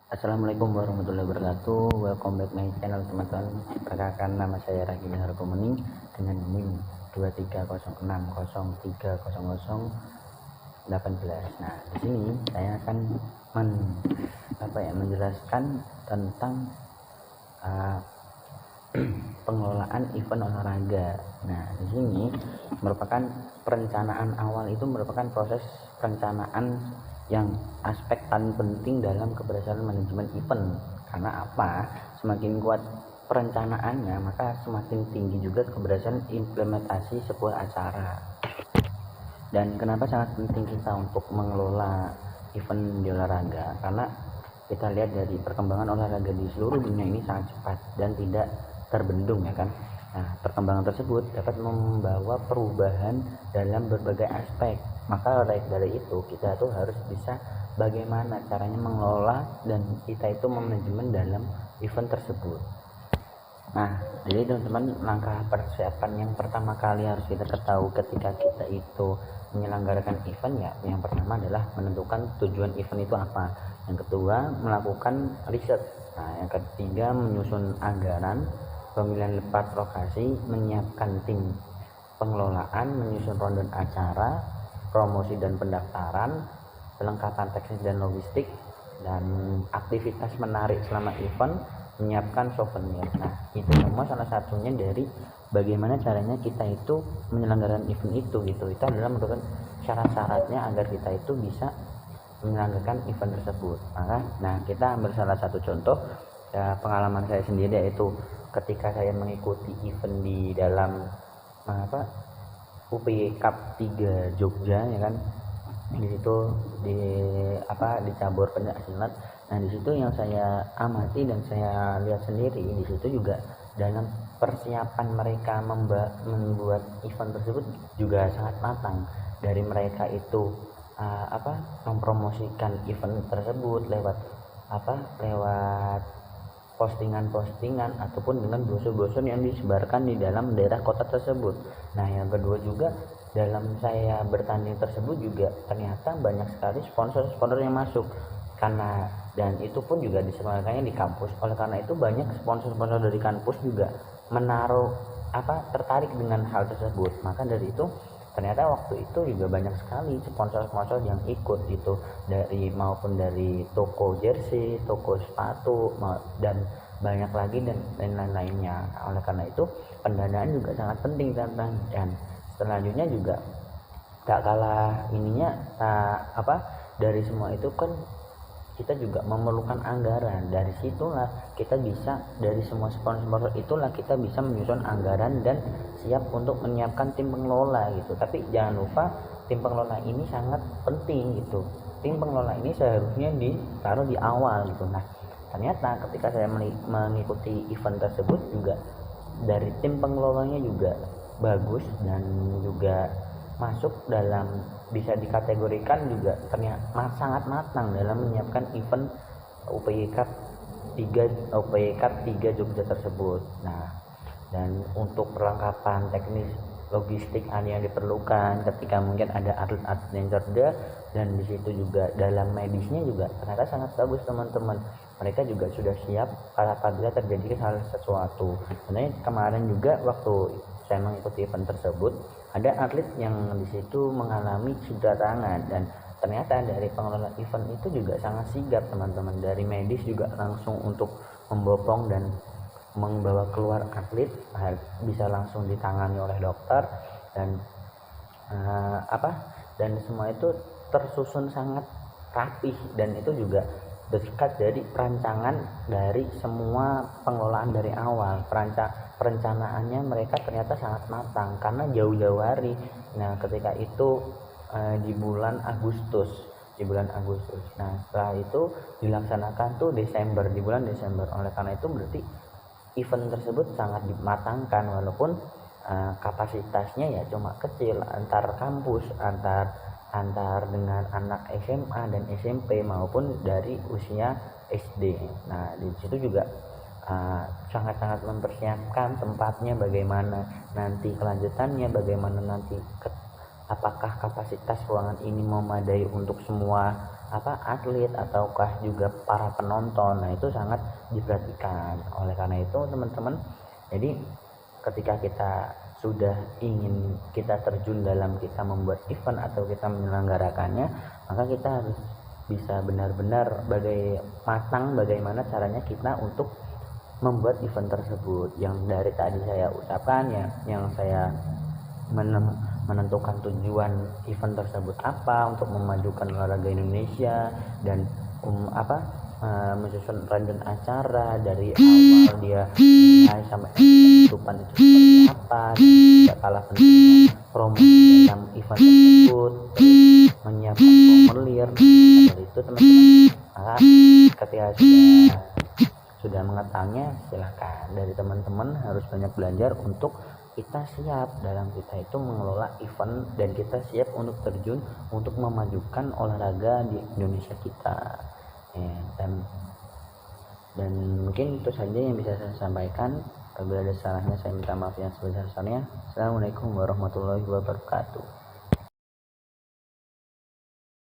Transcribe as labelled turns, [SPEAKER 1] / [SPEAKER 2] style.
[SPEAKER 1] Assalamualaikum warahmatullahi wabarakatuh. Welcome back my channel teman-teman. Perkenalkan, nama saya Ragil Harkomening dengan NIM 2306030018. Nah, di sini saya akan menjelaskan tentang pengelolaan event olahraga. Nah, di sini merupakan perencanaan awal, itu merupakan proses perencanaan yang aspek paling penting dalam keberhasilan manajemen event. Karena apa? Semakin kuat perencanaannya, maka semakin tinggi juga keberhasilan implementasi sebuah acara. Dan kenapa sangat penting kita untuk mengelola event di olahraga? Karena kita lihat dari perkembangan olahraga di seluruh dunia ini sangat cepat dan tidak terbendung, ya kan. Nah, perkembangan tersebut dapat membawa perubahan dalam berbagai aspek. Maka dari itu kita tuh harus bisa bagaimana caranya mengelola dan kita itu manajemen dalam event tersebut. Nah, jadi teman-teman, langkah persiapan yang pertama kali harus kita ketahui ketika kita itu menyelenggarakan event, ya, yang pertama adalah menentukan tujuan event itu apa. Yang kedua, melakukan riset. Nah, yang ketiga, menyusun anggaran, pemilihan tempat lokasi, menyiapkan tim pengelolaan, menyusun rundown acara, promosi dan pendaftaran, kelengkapan teknis dan logistik, dan aktivitas menarik selama event, menyiapkan souvenir. Nah, itu semua salah satunya dari bagaimana caranya kita itu menyelenggarakan event itu gitu. Itu adalah merupakan syarat-syaratnya agar kita itu bisa menyelenggarakan event tersebut. Nah, kita ambil salah satu contoh pengalaman saya sendiri, yaitu ketika saya mengikuti event di dalam UPY Cup 3 Jogja, ya kan. Di situ di cabur pencaksilat. Nah, di situ yang saya amati dan saya lihat sendiri, di situ juga dalam persiapan mereka membuat event tersebut juga sangat matang. Dari mereka itu mempromosikan event tersebut lewat postingan-postingan ataupun dengan brosur-brosur yang disebarkan di dalam daerah kota tersebut. Nah, yang kedua juga, dalam saya bertanding tersebut juga ternyata banyak sekali sponsor-sponsor yang masuk, dan itu pun juga diselenggarakannya di kampus. Oleh karena itu banyak sponsor-sponsor dari kampus juga tertarik dengan hal tersebut. Maka dari itu ternyata waktu itu juga banyak sekali sponsor-sponsor yang ikut itu, maupun dari toko jersey, toko sepatu, dan banyak lagi dan lain-lainnya. Oleh karena itu pendanaan juga sangat penting, dan selanjutnya juga tak kalah ininya dari semua itu kan kita juga memerlukan anggaran. Dari situlah kita bisa, dari semua sponsor itulah kita bisa menyusun anggaran dan siap untuk menyiapkan tim pengelola gitu. Tapi jangan lupa, tim pengelola ini sangat penting gitu. Tim pengelola ini seharusnya ditaruh di awal gitu. Nah, ternyata ketika saya mengikuti event tersebut juga, dari tim pengelolanya juga bagus dan juga masuk dalam, bisa dikategorikan juga ternyata sangat matang dalam menyiapkan event UPY Cup 3 Jogja tersebut. Nah, dan untuk perlengkapan teknis logistik yang diperlukan ketika mungkin ada atlet-atlet yang cerdas, dan di situ juga dalam medisnya juga ternyata sangat bagus teman-teman. Mereka juga sudah siap apabila terjadi hal sesuatu. Sebenarnya kemarin juga waktu saya mengikuti event tersebut, ada atlet yang di situ mengalami cedera tangan, dan ternyata dari pengelola event itu juga sangat sigap teman-teman. Dari medis juga langsung untuk membopong dan membawa keluar atlet, bisa langsung ditangani oleh dokter, dan dan semua itu tersusun sangat rapih, dan itu juga dekat dari perancangan dari semua pengelolaan dari awal. Perencanaannya mereka ternyata sangat matang karena jauh-jauh hari. Nah, ketika itu di bulan Agustus. Nah, setelah itu dilaksanakan tuh di bulan Desember. Oleh karena itu berarti event tersebut sangat dimatangkan, walaupun kapasitasnya ya cuma kecil, antar kampus, antar dengan anak SMA dan SMP maupun dari usia SD. Nah, di situ juga sangat-sangat mempersiapkan tempatnya, bagaimana nanti kelanjutannya, bagaimana nanti apakah kapasitas ruangan ini memadai untuk semua atlet ataukah juga para penonton. Nah, itu sangat diperhatikan. Oleh karena itu teman-teman, jadi ketika kita sudah ingin kita terjun dalam kita membuat event atau kita menyelenggarakannya, maka kita harus bisa benar-benar bagaimana caranya kita untuk membuat event tersebut. Yang dari tadi saya ucapkan ya, yang saya menentukan tujuan event tersebut apa, untuk memajukan olahraga Indonesia, dan menyusun rangkaian acara dari awal dia mulai sampai penutupan itu seperti apa, dan tidak kalah pentingnya promosi dalam event tersebut, terus menyiapkan formulir. Dari itu teman-teman, maka ketika sudah mengetahuinya, silakan dari teman-teman harus banyak belajar untuk kita siap dalam kita itu mengelola event, dan kita siap untuk terjun untuk memajukan olahraga di Indonesia kita. Dan mungkin itu saja yang bisa saya sampaikan. Apabila ada salahnya saya minta maaf yang sebesar-besarnya. Assalamualaikum warahmatullahi wabarakatuh.